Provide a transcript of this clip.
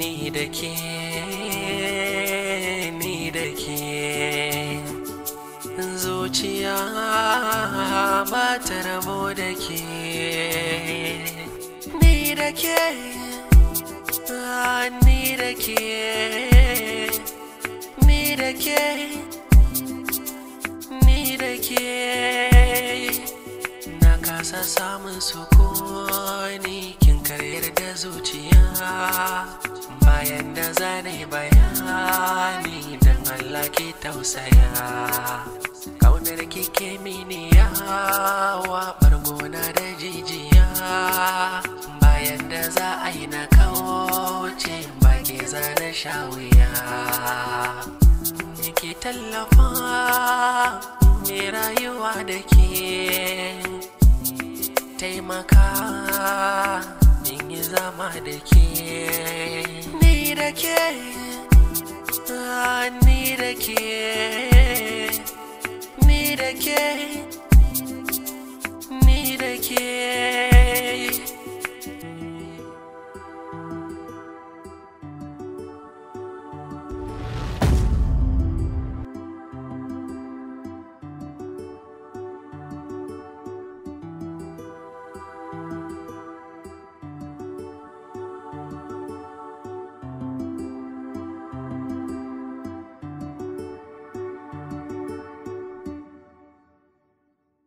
ni da ke zuciya ba ta rabo da ke ni da ke na kasa samun sukuni kin karyar da zuciya bayan da zane bayani dan Allah ki tausaya kaunar kike mini yawa bargona da jijiya bayan da za a yi na kauce baki zana shawiya ki tallafa mai rayuwa da ke taimaka in yi zama da ke ni da ke ni da ke